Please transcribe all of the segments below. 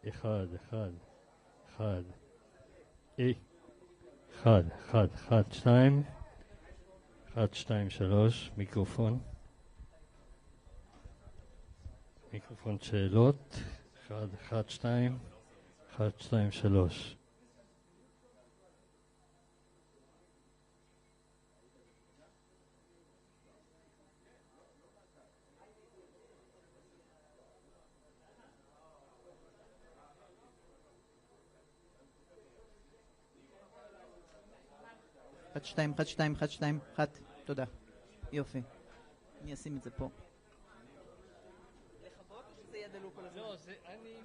אחד, אחד, אחד, אחד, אחד, אחד, שתיים, אחד, שתיים, שלוש, מיקרופון. מיקרופון שאלות, אחד, אחד, שתיים, אחד, שתיים, שלוש. אחד, שתיים, אחד, שתיים, אחד, שתיים, אחד, תודה. יופי. אני אשים את זה פה. לכבות או שזה יהיה דלוק כל הזמן? לא, זה אני...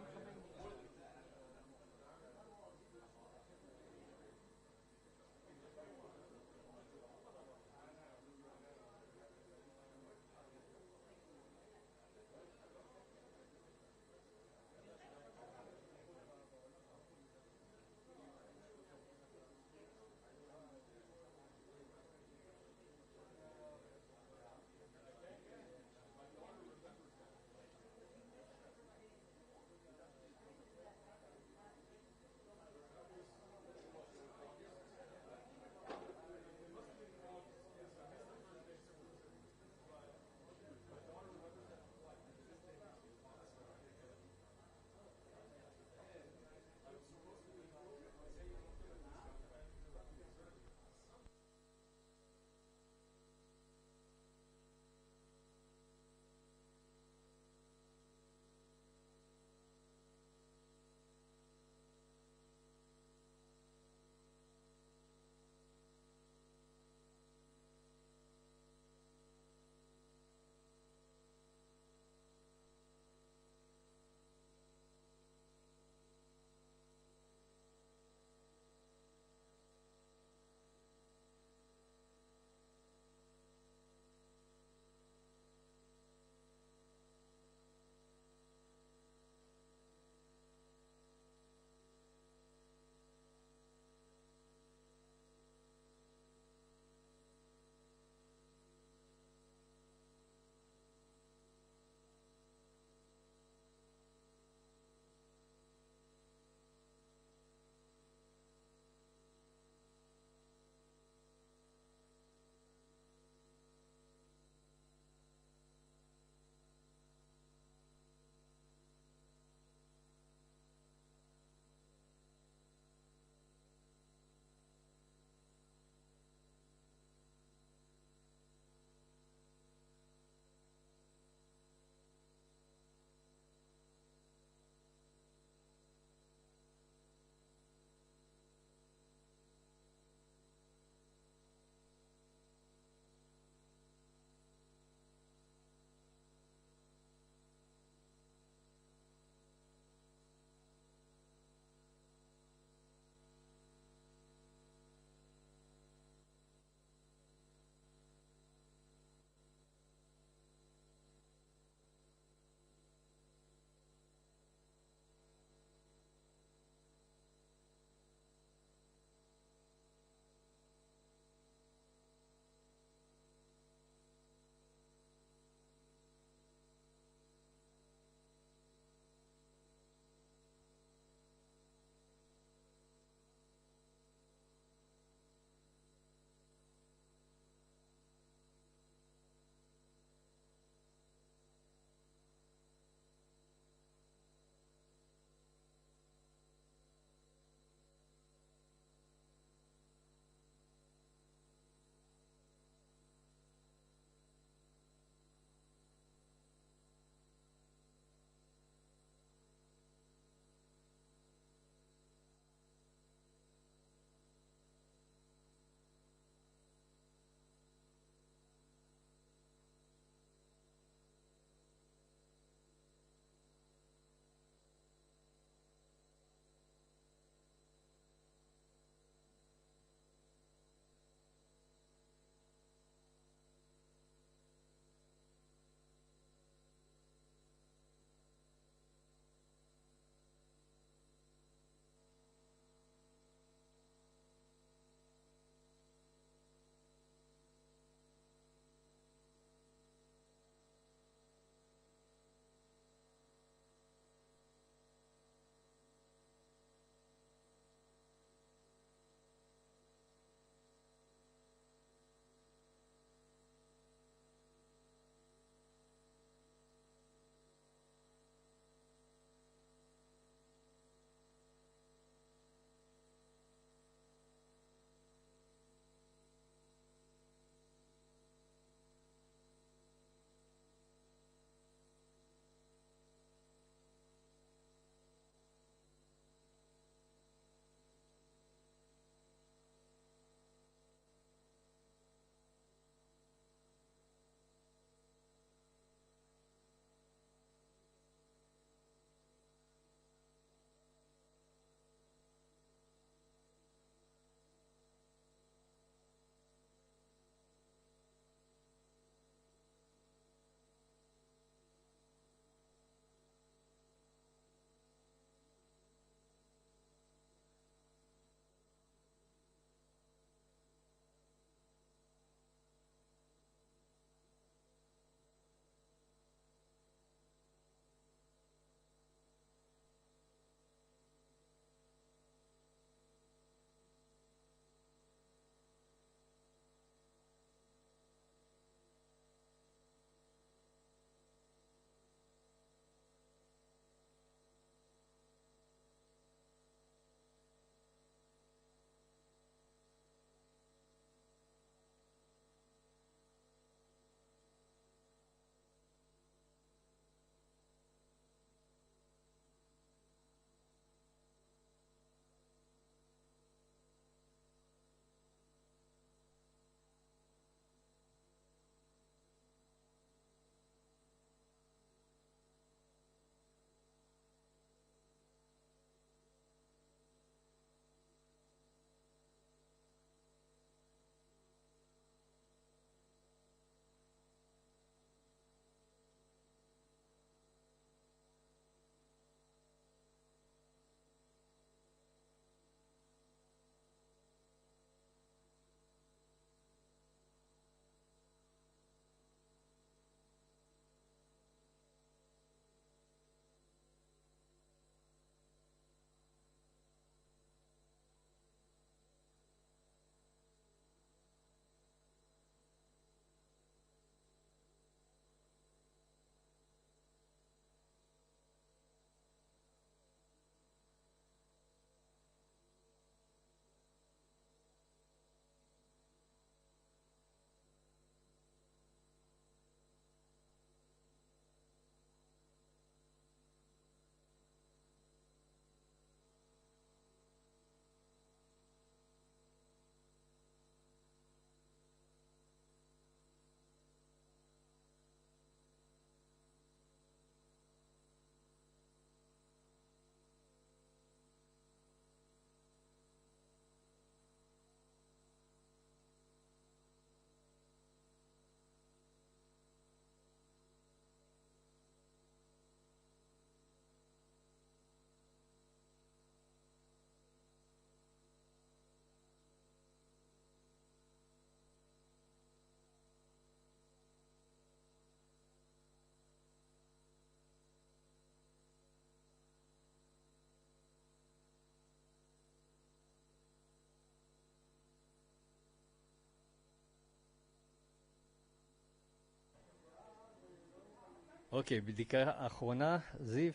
אוקיי, בדיקה אחרונה, זיו,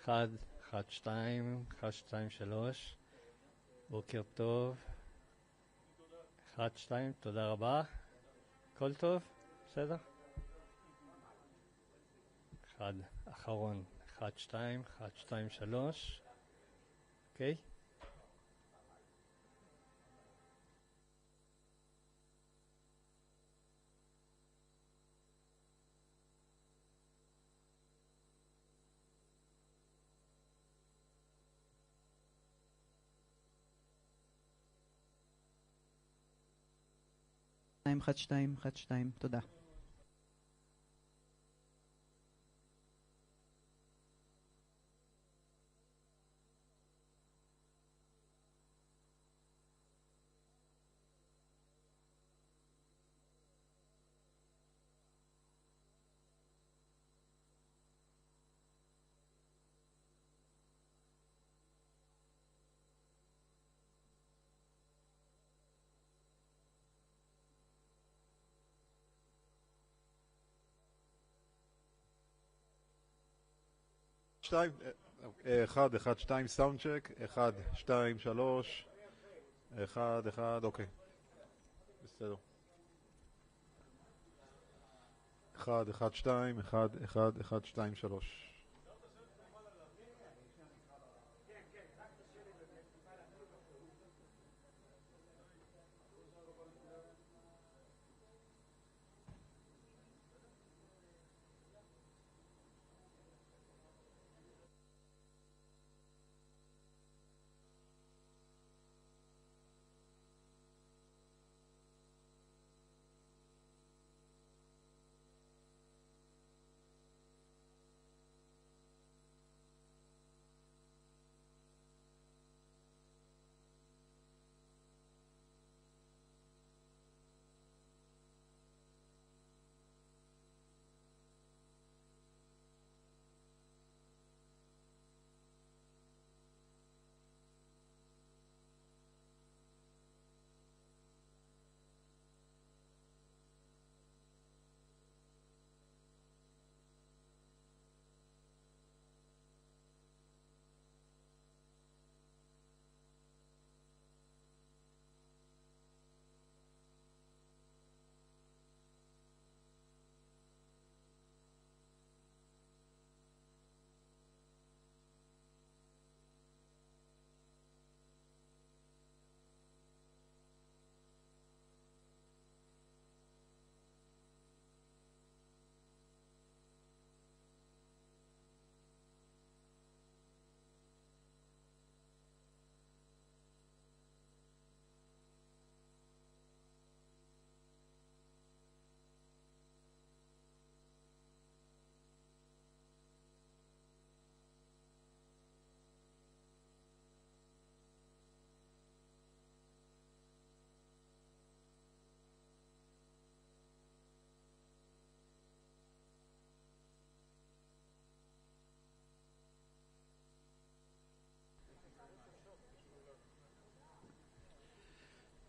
1, 1, 2, 1, 2, 3, בוקר טוב, 1, 2, תודה רבה, הכל טוב, בסדר? 1, אחרון, 1, 2, 1, 2, 3, אוקיי? אחת, שתיים, אחת, שתיים, תודה. שתיים, 1, 1, 2, סאונד צ'ק, 1, 2, 3, 1, 1, אוקיי, בסדר. 1, 1, 2, 1, 1, 1, 2, 3.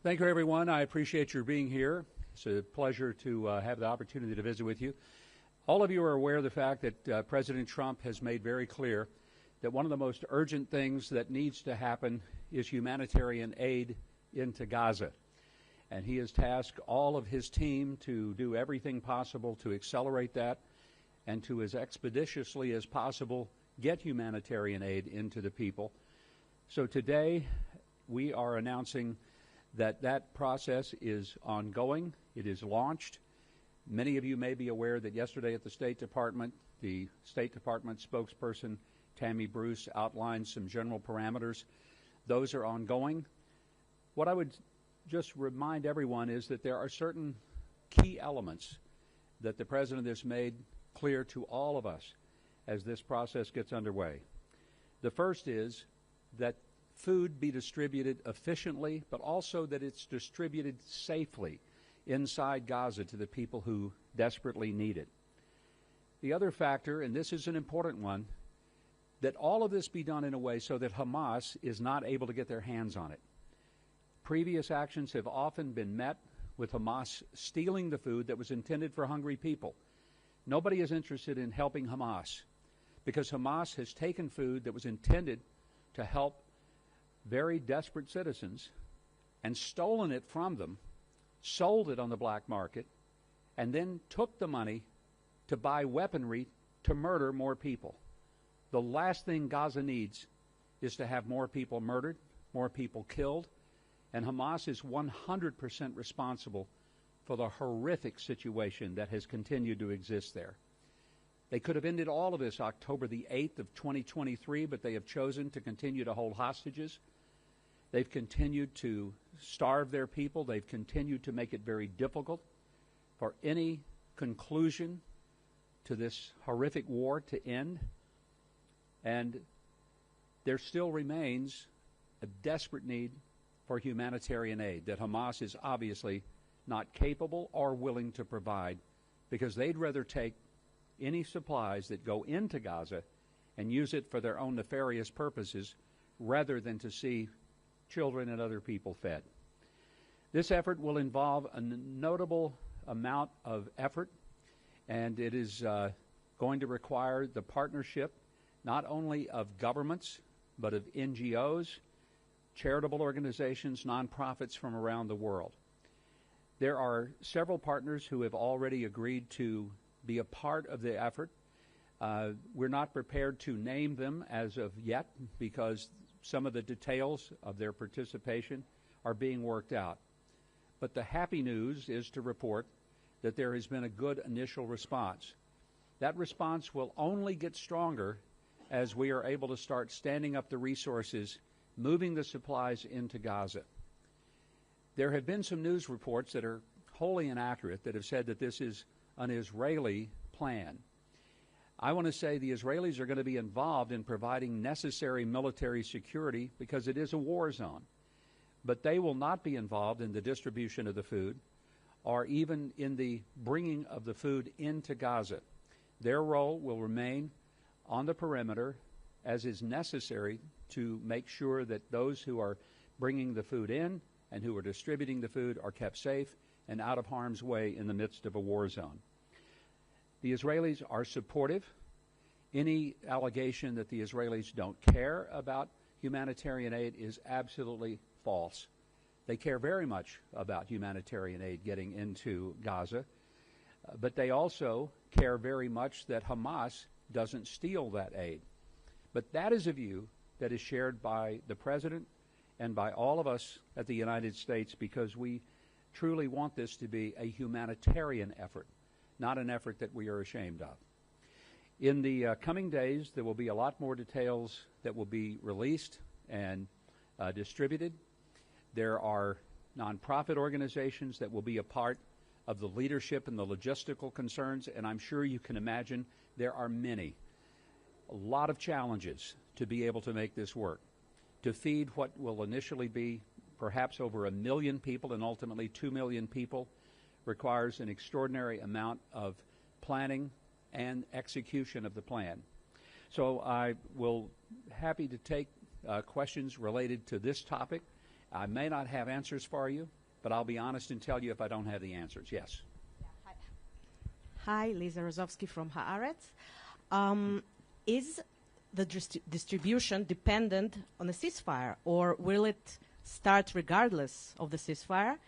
Thank you, everyone. I appreciate your being here. It's a pleasure to have the opportunity to visit with you. All of you are aware of the fact that President Trump has made very clear that one of the most urgent things that needs to happen is humanitarian aid into Gaza. And he has tasked all of his team to do everything possible to accelerate that and to, as expeditiously as possible, get humanitarian aid into the people. So today we are announcing that process is ongoing. It is launched. Many of you may be aware that yesterday at the State Department spokesperson Tammy Bruce outlined some general parameters. Those are ongoing. What I would just remind everyone is that there are certain key elements that the President has made clear to all of us as this process gets underway. The first is that food be distributed efficiently, but also that it's distributed safely inside Gaza to the people who desperately need it. The other factor, and this is an important one, that all of this be done in a way so that Hamas is not able to get their hands on it. Previous actions have often been met with Hamas stealing the food that was intended for hungry people. Nobody is interested in helping Hamas because Hamas has taken food that was intended to help very desperate citizens and stolen it from them, sold it on the black market, and then took the money to buy weaponry to murder more people. The last thing Gaza needs is to have more people murdered, more people killed, and Hamas is 100% responsible for the horrific situation that has continued to exist there. They could have ended all of this October the 8th of 2023, but they have chosen to continue to hold hostages. They've continued to starve their people. They've continued to make it very difficult for any conclusion to this horrific war to end. And there still remains a desperate need for humanitarian aid that Hamas is obviously not capable or willing to provide, because they'd rather take any supplies that go into Gaza and use it for their own nefarious purposes rather than to see children and other people fed. This effort will involve a notable amount of effort, and it is going to require the partnership not only of governments but of NGOs, charitable organizations, nonprofits from around the world. There are several partners who have already agreed to be a part of the effort. We're not prepared to name them as of yet because some of the details of their participation are being worked out. But the happy news is to report that there has been a good initial response. That response will only get stronger as we are able to start standing up the resources, moving the supplies into Gaza. There have been some news reports that are wholly inaccurate that have said that this is an Israeli plan. I want to say the Israelis are going to be involved in providing necessary military security because it is a war zone. But they will not be involved in the distribution of the food or even in the bringing of the food into Gaza. Their role will remain on the perimeter as is necessary to make sure that those who are bringing the food in and who are distributing the food are kept safe and out of harm's way in the midst of a war zone. The Israelis are supportive. Any allegation that the Israelis don't care about humanitarian aid is absolutely false. They care very much about humanitarian aid getting into Gaza, but they also care very much that Hamas doesn't steal that aid. But that is a view that is shared by the President and by all of us at the United States because we truly want this to be a humanitarian effort, not an effort that we are ashamed of. In the coming days, there will be a lot more details that will be released and distributed. There are nonprofit organizations that will be a part of the leadership and the logistical concerns, and I'm sure you can imagine there are many. A lot of challenges to be able to make this work. To feed what will initially be perhaps over 1 million people and ultimately 2 million people requires an extraordinary amount of planning and execution of the plan. So I will happy to take questions related to this topic. I may not have answers for you, but I'll be honest and tell you if I don't have the answers. Yes. Yeah, hi, Lisa Rozovsky from Haaretz. Is the distribution dependent on a ceasefire, or will it start regardless of the ceasefire?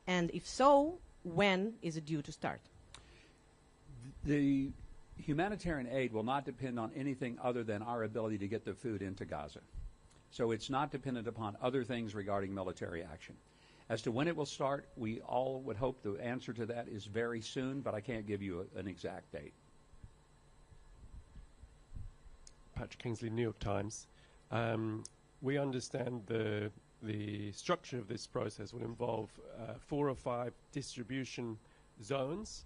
And if so, when is it due to start? The humanitarian aid will not depend on anything other than our ability to get the food into Gaza. So it's not dependent upon other things regarding military action. As to when it will start, we all would hope the answer to that is very soon, but I can't give you an exact date. Patrick Kingsley, New York Times. We understand the structure of this process will involve 4 or 5 distribution zones,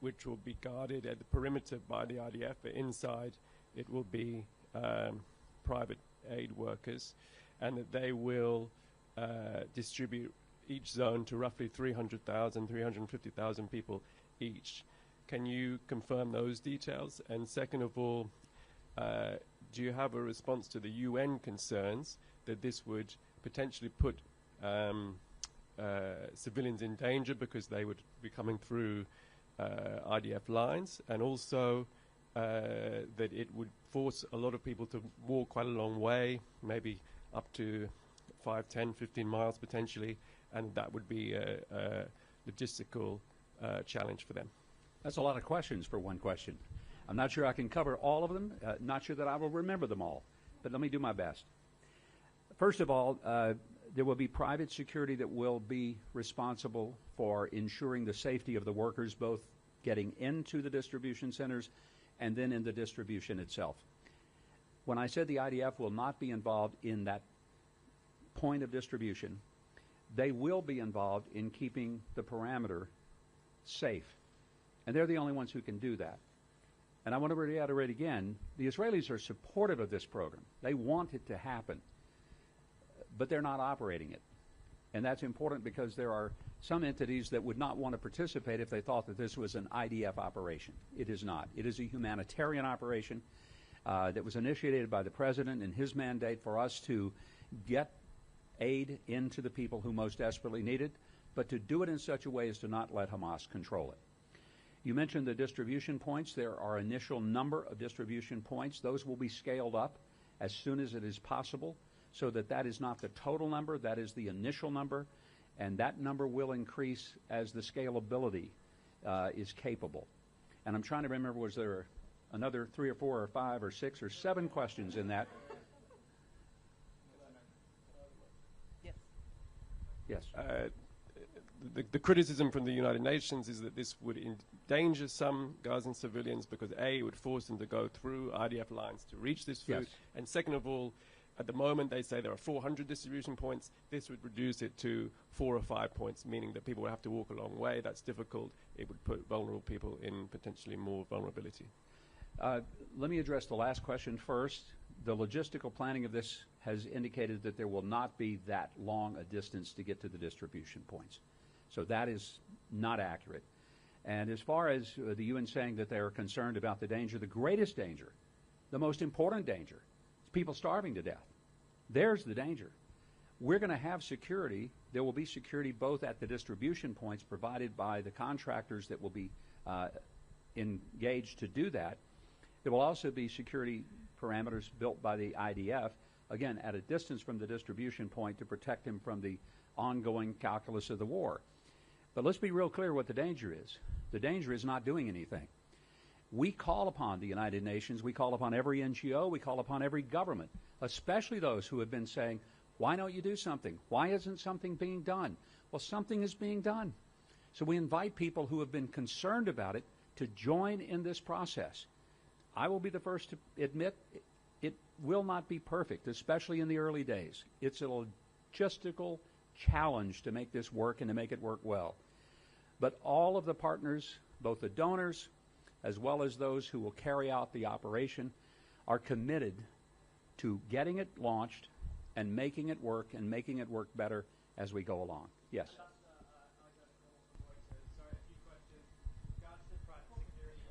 which will be guarded at the perimeter by the IDF, but inside it will be private aid workers, and that they will distribute each zone to roughly 300,000, 350,000 people each. Can you confirm those details? And second of all, do you have a response to the UN concerns that this would potentially put civilians in danger because they would be coming through IDF lines, and also that it would force a lot of people to walk quite a long way, maybe up to 5, 10, 15 miles potentially, and that would be a logistical challenge for them. That's a lot of questions for one question. I'm not sure I can cover all of them, not sure that I will remember them all, but let me do my best. First of all, there will be private security that will be responsible for ensuring the safety of the workers, both getting into the distribution centers and then in the distribution itself. When I said the IDF will not be involved in that point of distribution, they will be involved in keeping the perimeter safe. And they're the only ones who can do that. And I want to reiterate again, the Israelis are supportive of this program. They want it to happen, but they're not operating it. And that's important because there are some entities that would not want to participate if they thought that this was an IDF operation. It is not. It is a humanitarian operation that was initiated by the President in his mandate for us to get aid into the people who most desperately need it, but to do it in such a way as to not let Hamas control it. You mentioned the distribution points. There are initial number of distribution points. Those will be scaled up as soon as it is possible, so that that is not the total number, that is the initial number, and that number will increase as the scalability is capable. And I'm trying to remember, was there another 3 or 4 or 5 or 6 or 7 questions in that? Yes. Yes. The criticism from the United Nations is that this would endanger some Gazan civilians because A, it would force them to go through IDF lines to reach this food, Yes. and second of all, at the moment, they say there are 400 distribution points. This would reduce it to 4 or 5 points, meaning that people would have to walk a long way. That's difficult. It would put vulnerable people in potentially more vulnerability. Let me address the last question first. The logistical planning of this has indicated that there will not be that long a distance to get to the distribution points. So that is not accurate. And as far as the UN saying that they are concerned about the danger, the greatest danger, the most important danger, is people starving to death. There's the danger. We're going to have security. There will be security both at the distribution points provided by the contractors that will be engaged to do that. There will also be security parameters built by the IDF, again, at a distance from the distribution point to protect them from the ongoing calculus of the war. But let's be real clear what the danger is. The danger is not doing anything. We call upon the United Nations, we call upon every NGO, we call upon every government, especially those who have been saying, why don't you do something? Why isn't something being done? Well, something is being done. So we invite people who have been concerned about it to join in this process. I will be the first to admit it will not be perfect, especially in the early days. It's a logistical challenge to make this work and to make it work well. But all of the partners, both the donors as well as those who will carry out the operation, are committed to getting it launched and making it work better as we go along. Yes.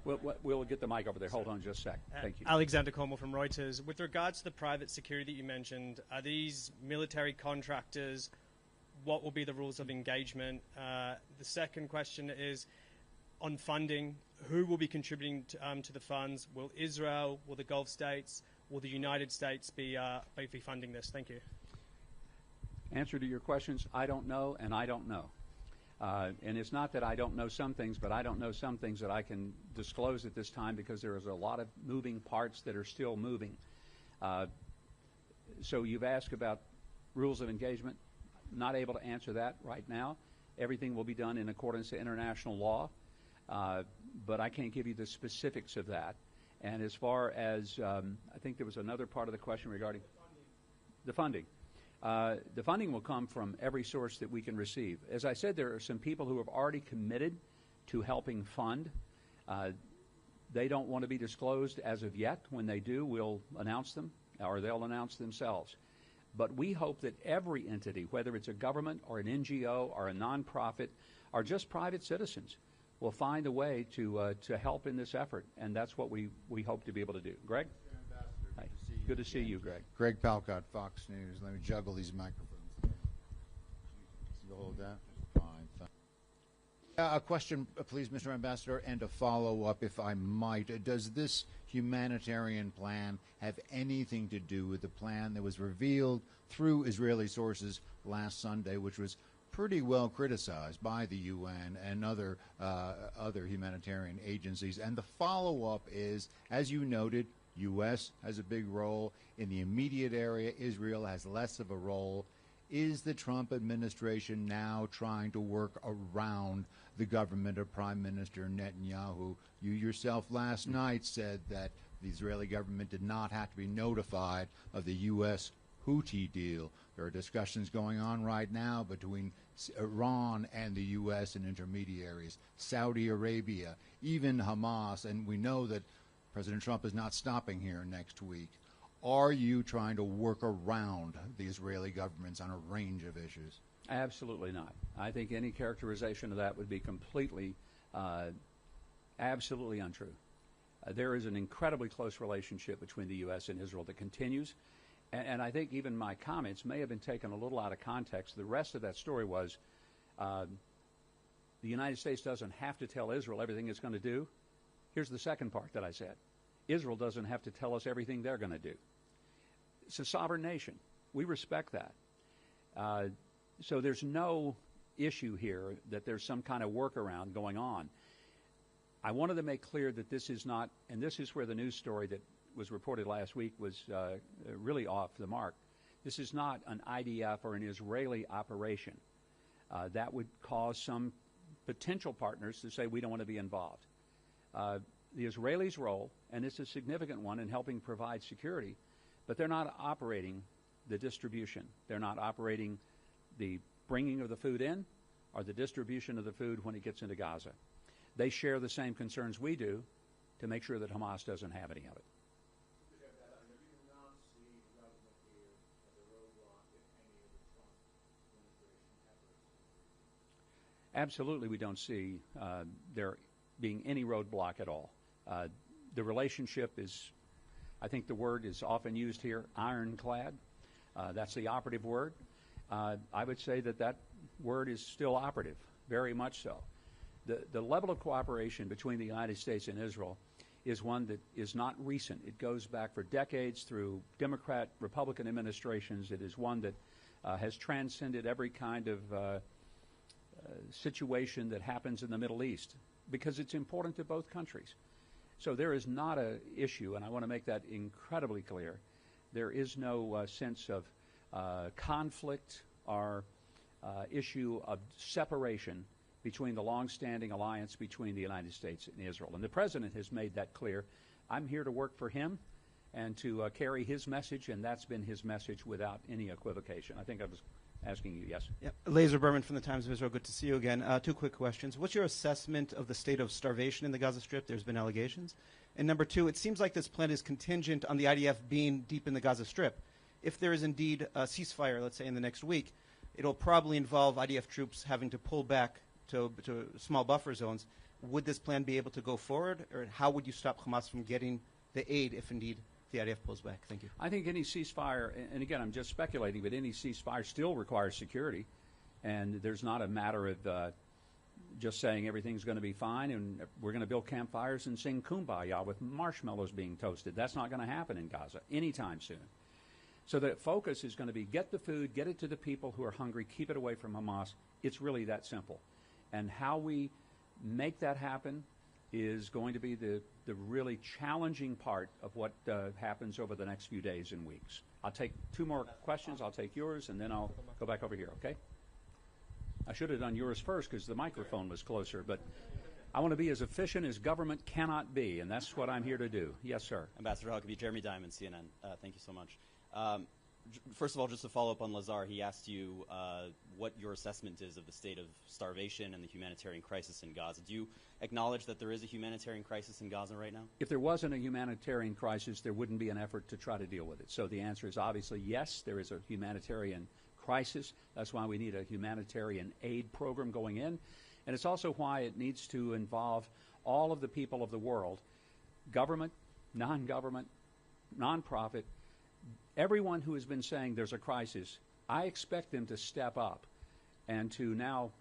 We'll get the mic over there. Hold on just a sec. Thank you. Alexander Como from Reuters. With regards to the private security that you mentioned, are these military contractors? What will be the rules of engagement? The second question is on funding. Who will be contributing to the funds? Will Israel, will the Gulf states, will the United States be funding this? Thank you. Answer to your questions, I don't know, and I don't know. And it's not that I don't know some things, but I don't know some things that I can disclose at this time because there is a lot of moving parts that are still moving. So you've asked about rules of engagement. Not able to answer that right now. Everything will be done in accordance to international law, but I can't give you the specifics of that. And as far as, I think there was another part of the question regarding the funding. The funding will come from every source that we can receive. As I said, there are some people who have already committed to helping fund. They don't want to be disclosed as of yet. When they do, we'll announce them, or they'll announce themselves. But we hope that every entity, whether it's a government or an NGO or a nonprofit or just private citizens, will find a way to help in this effort. And that's what we hope to be able to do. Greg? Hi. Good to see you, Greg. Greg Palcott, Fox News. Let me juggle these microphones. You hold that? Fine. A question, please, Mr. Ambassador, and a follow-up, if I might. Does this humanitarian plan have anything to do with the plan that was revealed through Israeli sources last Sunday, which was pretty well criticized by the UN and other humanitarian agencies? And the follow-up is, as you noted, U.S. has a big role. In the immediate area, Israel has less of a role. Is the Trump administration now trying to work around the government of Prime Minister Netanyahu? You yourself last night said that the Israeli government did not have to be notified of the U.S. Houthi deal. There are discussions going on right now between Iran and the U.S. and intermediaries, Saudi Arabia, even Hamas, and we know that President Trump is not stopping here next week. Are you trying to work around the Israeli governments on a range of issues? Absolutely not. I think any characterization of that would be completely, absolutely untrue. There is an incredibly close relationship between the U.S. and Israel that continues, and I think even my comments may have been taken a little out of context. The rest of that story was the United States doesn't have to tell Israel everything it's going to do. Here's the second part that I said. Israel doesn't have to tell us everything they're going to do. It's a sovereign nation. We respect that. So there's no issue here that there's some kind of workaround going on. I wanted to make clear that this is not, and this is where the news story that was reported last week was really off the mark. This is not an IDF or an Israeli operation. That would cause some potential partners to say we don't want to be involved. The Israelis' role, and it's a significant one in helping provide security, but they're not operating the distribution. They're not operating the bringing of the food in or the distribution of the food when it gets into Gaza. They share the same concerns we do to make sure that Hamas doesn't have any of it. Absolutely, we don't see there being any roadblock at all. The relationship is, I think the word is often used here, ironclad. That's the operative word. I would say that that word is still operative, very much so. The level of cooperation between the United States and Israel is one that is not recent. It goes back for decades through Democrat, Republican administrations. It is one that has transcended every kind of situation that happens in the Middle East because it's important to both countries. So there is not an issue, and I want to make that incredibly clear. There is no sense of conflict or issue of separation between the long-standing alliance between the United States and Israel. And the President has made that clear. I'm here to work for him and to carry his message, and that's been his message without any equivocation. I think I was asking you, yes. Yeah. Laser Berman from the Times of Israel. Good to see you again. Two quick questions. What's your assessment of the state of starvation in the Gaza Strip? There's been allegations. And number two, it seems like this plan is contingent on the IDF being deep in the Gaza Strip. If there is indeed a ceasefire, let's say in the next week, it'll probably involve IDF troops having to pull back to small buffer zones. Would this plan be able to go forward, or how would you stop Hamas from getting the aid if indeed the IDF pulls back? Thank you. I think any ceasefire, and again, I'm just speculating, but any ceasefire still requires security, and there's not a matter of just saying everything's going to be fine and we're going to build campfires and sing Kumbaya with marshmallows being toasted. That's not going to happen in Gaza anytime soon. So the focus is going to be get the food, get it to the people who are hungry, keep it away from Hamas. It's really that simple. And how we make that happen is going to be the really challenging part of what happens over the next few days and weeks. I'll take two more questions. I'll take yours, and then I'll go back over here, okay? I should have done yours first because the microphone was closer, but I want to be as efficient as government cannot be, and that's what I'm here to do. Yes, sir. Ambassador Huckabee, Jeremy Diamond, CNN. Thank you so much. First of all, just to follow up on Lazar, he asked you what your assessment is of the state of starvation and the humanitarian crisis in Gaza. Do you acknowledge that there is a humanitarian crisis in Gaza right now? If there wasn't a humanitarian crisis, there wouldn't be an effort to try to deal with it. So the answer is obviously yes, there is a humanitarian crisis. That's why we need a humanitarian aid program going in. And it's also why it needs to involve all of the people of the world, government, non-government, nonprofit, everyone who has been saying there's a crisis. I expect them to step up and to now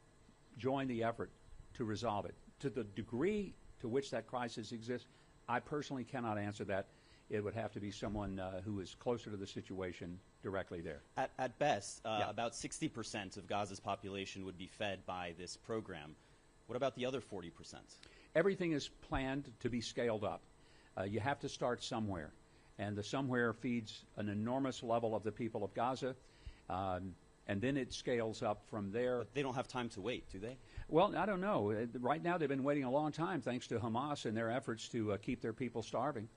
join the effort to resolve it. To the degree to which that crisis exists, I personally cannot answer that. It would have to be someone who is closer to the situation directly there. At best, about 60% of Gaza's population would be fed by this program. What about the other 40%? Everything is planned to be scaled up. You have to start somewhere, and the somewhere feeds an enormous level of the people of Gaza, and then it scales up from there. But they don't have time to wait, do they? Well, I don't know. Right now they've been waiting a long time thanks to Hamas and their efforts to keep their people starving.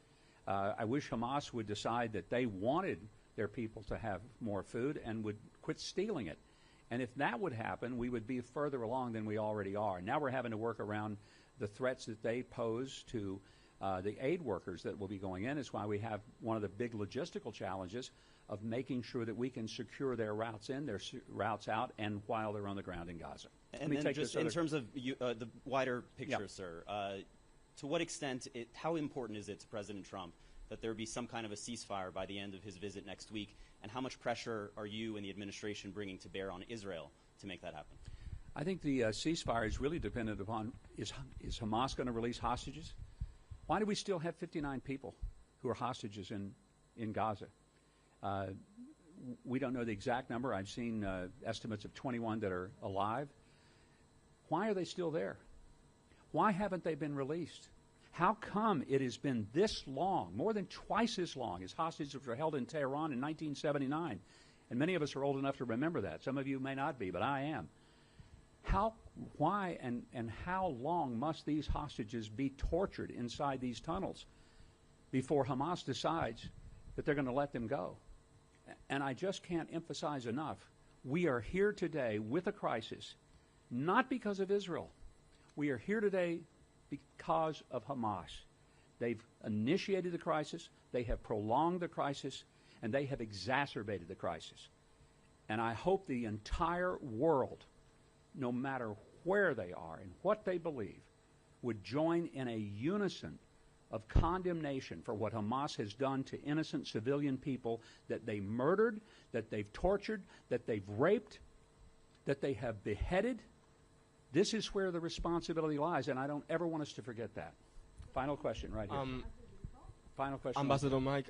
I wish Hamas would decide that they wanted their people to have more food and would quit stealing it. And if that would happen, we would be further along than we already are. Now we're having to work around the threats that they pose to the aid workers that will be going in. Is why we have one of the big logistical challenges of making sure that we can secure their routes in, their routes out, and while they're on the ground in Gaza. And then just in terms of the wider picture, sir, to what extent, how important is it to President Trump that there be some kind of a ceasefire by the end of his visit next week, and how much pressure are you and the administration bringing to bear on Israel to make that happen? I think the ceasefire is really dependent upon, is Hamas going to release hostages? Why do we still have 59 people who are hostages in Gaza? We don't know the exact number. I've seen estimates of 21 that are alive. Why are they still there? Why haven't they been released? How come it has been this long, more than twice as long as hostages were held in Tehran in 1979? And many of us are old enough to remember that. Some of you may not be, but I am. Why and how long must these hostages be tortured inside these tunnels before Hamas decides that they're going to let them go? And I just can't emphasize enough, we are here today with a crisis, not because of Israel. We are here today because of Hamas. They've initiated the crisis, they have prolonged the crisis, and they have exacerbated the crisis. And I hope the entire world, no matter where they are and what they believe, would join in a unison of condemnation for what Hamas has done to innocent civilian people that they murdered, that they've tortured, that they've raped, that they have beheaded. This is where the responsibility lies, and I don't ever want us to forget that. Final question right here. Final question. Ambassador Mike,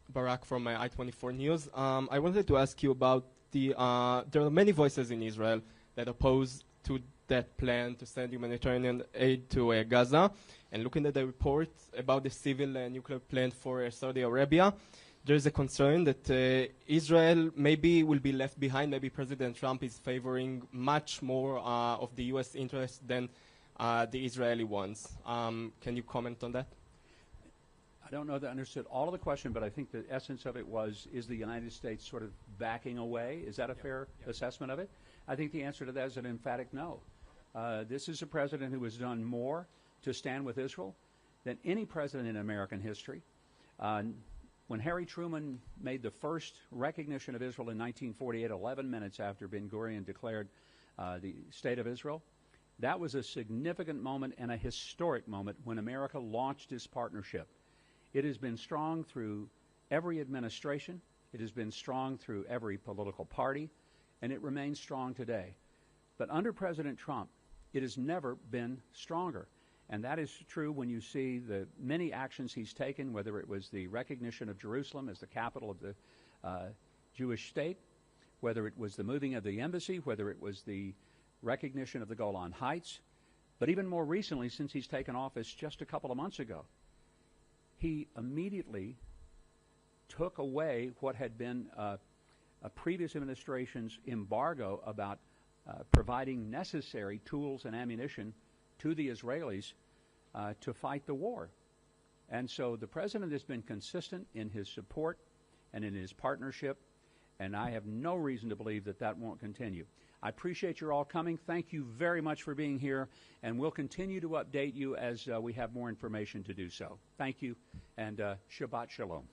Barak from I-24 News. I wanted to ask you about there are many voices in Israel that oppose to that plan to send humanitarian aid to Gaza. And looking at the report about the civil nuclear plant for Saudi Arabia, there's a concern that Israel maybe will be left behind. Maybe President Trump is favoring much more of the U.S. interests than the Israeli ones. Can you comment on that? I don't know that I understood all of the question, but I think the essence of it was, is the United States sort of backing away? Is that a fair assessment of it? I think the answer to that is an emphatic no. This is a president who has done more to stand with Israel than any president in American history. When Harry Truman made the first recognition of Israel in 1948, 11 minutes after Ben Gurion declared the State of Israel, that was a significant moment and a historic moment when America launched this partnership. It has been strong through every administration. It has been strong through every political party, and it remains strong today. But under President Trump, it has never been stronger. And that is true when you see the many actions he's taken, whether it was the recognition of Jerusalem as the capital of the Jewish state, whether it was the moving of the embassy, whether it was the recognition of the Golan Heights, but even more recently, since he's taken office just a couple of months ago, he immediately took away what had been a previous administration's embargo about providing necessary tools and ammunition to the Israelis to fight the war. And so the president has been consistent in his support and in his partnership, and I have no reason to believe that that won't continue. I appreciate your all coming. Thank you very much for being here, and we'll continue to update you as we have more information to do so. Thank you, and Shabbat Shalom.